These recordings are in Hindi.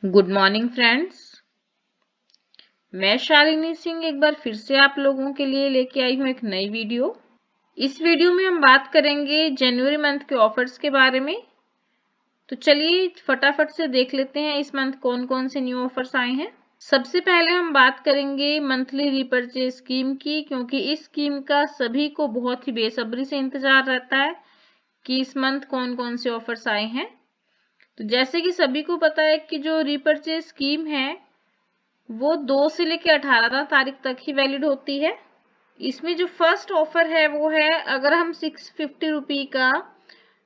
Good morning friends. मैं शालिनी सिंह एक बार फिर से आप लोगों के लिए लेके आई हूँ एक नई वीडियो। इस वीडियो में हम बात करेंगे जनवरी मंथ के ऑफर्स के बारे में। तो चलिए फटाफट से देख लेते हैं इस मंथ कौन कौन से न्यू ऑफर्स आए हैं। सबसे पहले हम बात करेंगे मंथली रीपर्चेज स्कीम की, क्योंकि इस स्कीम का सभी को बहुत ही बेसब्री से इंतजार रहता है कि इस मंथ कौन कौन से ऑफर्स आए हैं। तो जैसे कि सभी को पता है कि जो रीपर्चेज स्कीम है वो 2 से लेकर 18 तारीख तक ही वैलिड होती है। इसमें जो फर्स्ट ऑफर है वो है, अगर हम 650 रुपी का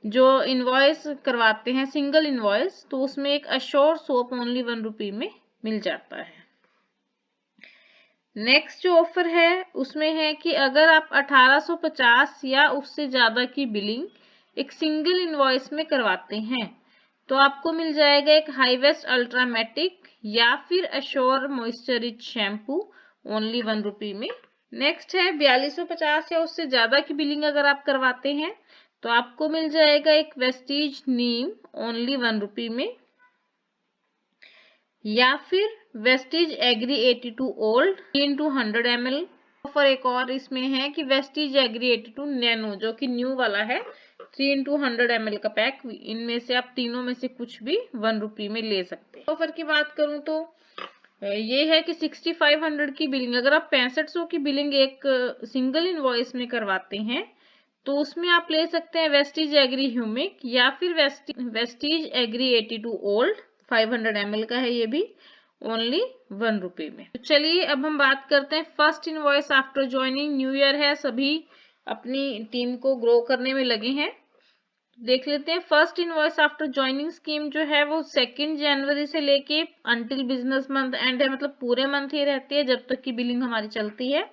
जो इनवॉइस करवाते हैं सिंगल इनवॉइस, तो उसमें एक अश्योर सोप ओनली 1 रुपी में मिल जाता है। नेक्स्ट जो ऑफर है उसमें है कि अगर आप 1850 या उससे ज्यादा की बिलिंग एक सिंगल इनवॉइस में करवाते हैं तो आपको मिल जाएगा एक हाई वेस्ट अल्ट्रामेटिक या फिर अश्योर मॉइस्चरिज शैम्पू ओनली 1 रुपी में। नेक्स्ट है 4250 या उससे ज्यादा की बिलिंग अगर आप करवाते हैं तो आपको मिल जाएगा एक वेस्टीज नीम ओनली 1 रुपी में, या फिर Vestige agri 82 old 3x100 ml। Offer एक और इसमें है कि वेस्टीज एग्री 82 नैनो जो कि न्यू वाला है 3x100 ml का पैक, इनमें से आप तीनों में से कुछ भी 1 रुपी में ले सकते हैं। ऑफर की बात करूं तो ये है कि 6500 की बिलिंग अगर आप 6500 की बिलिंग एक सिंगल इनवॉइस में करवाते हैं तो उसमें आप ले सकते हैं वेस्टीज एग्री ह्यूमिक या फिर वेस्टीज एग्री 82 ओल्ड 500 ml का है, ये भी ओनली 1 रुपी में। तो चलिए अब हम बात करते हैं first invoice after joining. New year है, सभी अपनी टीम को ग्रो करने में लगे हैं। देख लेते हैं first invoice after joining scheme जो है वो 2 जनवरी से लेके अंटिल बिजनेस मंथ एंड है, मतलब पूरे मंथ ही रहती है जब तक की बिलिंग हमारी चलती है।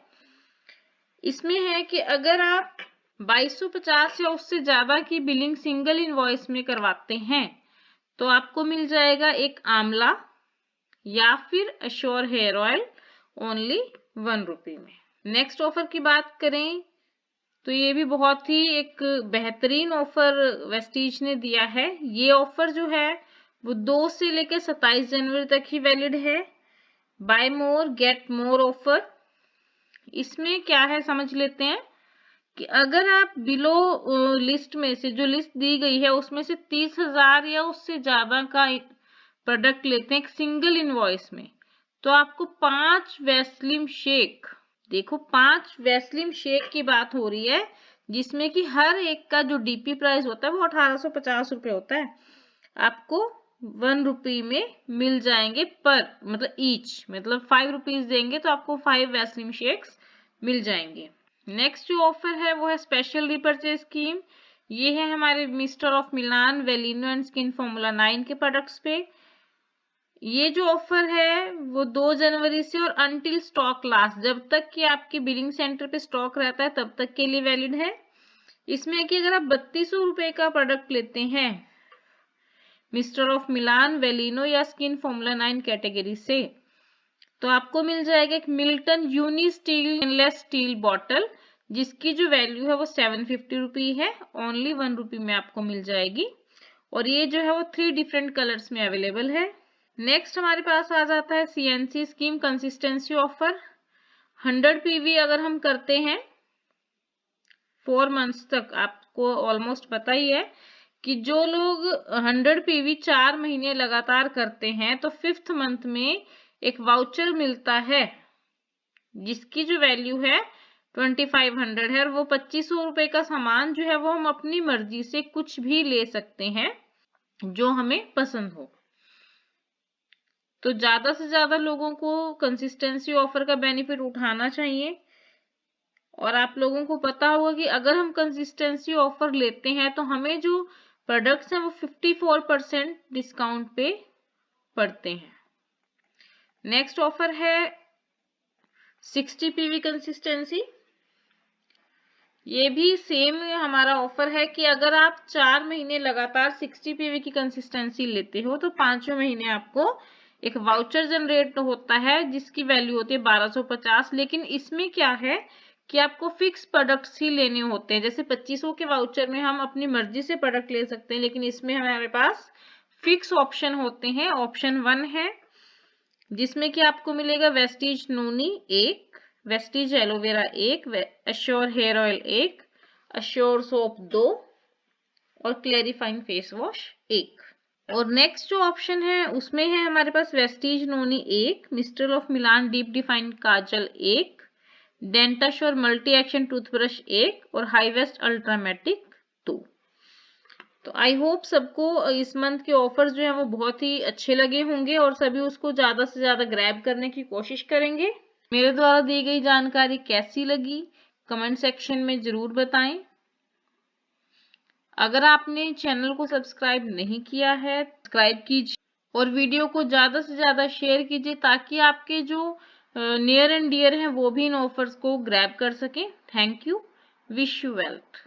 इसमें है कि अगर आप 2250 या उससे ज्यादा की बिलिंग सिंगल इनवॉइस में करवाते हैं तो आपको मिल जाएगा एक आंवला या फिर अश्योर हेयर ऑयल ओनली 1 रुपी में। नेक्स्ट ऑफर की बात करें तो ये भी बहुत ही एक बेहतरीन ऑफर वेस्टीज ने दिया है। ये ऑफर जो है वो 2 से लेकर 27 जनवरी तक ही वैलिड है। Bye more get more offer. इसमें क्या है समझ लेते हैं कि अगर आप बिलो लिस्ट में से जो लिस्ट दी गई है उसमें से 30,000 या उससे ज्यादा का प्रोडक्ट लेते हैं एक सिंगल इनवॉइस में तो आपको 5 वैसलीन शेक, देखो 5 वैसलीन शेक की बात हो रही है जिसमें कि हर एक का जो डीपी प्राइस होता है वो 1850 रुपए होता है, आपको 1 रुपी में मिल जाएंगे पर मतलब ईच, मतलब 5 रुपीज देंगे तो आपको 5 वैसलीन शेक्स मिल जाएंगे। नेक्स्ट जो ऑफर है वो है स्पेशल रिपर्चेज स्कीम। ये है हमारे मिस्टर ऑफ मिलान, वेलिनो एंड स्किन फॉर्मूला 9 के प्रोडक्ट्स पे। ये जो ऑफर है वो 2 जनवरी से और अंटिल स्टॉक लास्ट, जब तक कि आपके बिलिंग सेंटर पे स्टॉक रहता है तब तक के लिए वैलिड है। इसमें है कि अगर आप 3200 रुपए का प्रोडक्ट लेते हैं मिस्टर ऑफ मिलान, वेलिनो या स्किन फॉर्मूला 9 कैटेगरी से तो आपको मिल जाएगा एक Milton uni steel stainless steel bottle जिसकी जो वैल्यू है वो 750 रुपी है, ओनली 1 रुपी में आपको मिल जाएगी और ये जो है वो 3 डिफरेंट कलर्स में अवेलेबल है। नेक्स्ट हमारे पास आ जाता है CNC scheme consistency offer. 100 PV अगर हम करते हैं 4 मंथ्स तक, आपको ऑलमोस्ट पता ही है कि जो लोग 100 पीवी 4 महीने लगातार करते हैं तो 5th मंथ में एक वाउचर मिलता है जिसकी जो वैल्यू है 2500 है और वो 2500 रुपए का सामान जो है वो हम अपनी मर्जी से कुछ भी ले सकते हैं जो हमें पसंद हो। तो ज्यादा से ज्यादा लोगों को कंसिस्टेंसी ऑफर का बेनिफिट उठाना चाहिए और आप लोगों को पता होगा कि अगर हम कंसिस्टेंसी ऑफर लेते हैं तो हमें जो प्रोडक्ट्स हैं वो 54% डिस्काउंट पे पड़ते हैं। नेक्स्ट ऑफर है 60 पीवी कंसिस्टेंसी। ये भी सेम हमारा ऑफर है कि अगर आप 4 महीने लगातार 60 पीवी की कंसिस्टेंसी लेते हो तो 5वें महीने आपको एक वाउचर जनरेट होता है जिसकी वैल्यू होती है 1250। लेकिन इसमें क्या है कि आपको फिक्स प्रोडक्ट्स ही लेने होते हैं, जैसे 2500 के वाउचर में हम अपनी मर्जी से प्रोडक्ट ले सकते हैं लेकिन इसमें हमारे पास फिक्स ऑप्शन होते हैं। ऑप्शन 1 है जिसमें कि आपको मिलेगा Vestige noni 1, Vestige aloe vera 1, Assure hair oil 1, Assure soap 2 और क्लैरिफाइंग फेस वॉश 1। और नेक्स्ट जो ऑप्शन है उसमें है हमारे पास Vestige noni 1, mister of Milan deep defined kajal 1, Dentassure multi action toothbrush 1 और हाईवेस्ट अल्ट्रामेटिक 2। तो आई होप सबको इस मंथ के ऑफर्स जो हैं वो बहुत ही अच्छे लगे होंगे और सभी उसको ज्यादा से ज्यादा ग्रैब करने की कोशिश करेंगे। मेरे द्वारा दी गई जानकारी कैसी लगी कमेंट सेक्शन में जरूर बताएं। अगर आपने चैनल को सब्सक्राइब नहीं किया है सब्सक्राइब कीजिए और वीडियो को ज्यादा से ज्यादा शेयर कीजिए ताकि आपके जो नियर एंड डियर हैं वो भी इन ऑफर्स को ग्रैब कर सकें। Thank you, wish you wealth.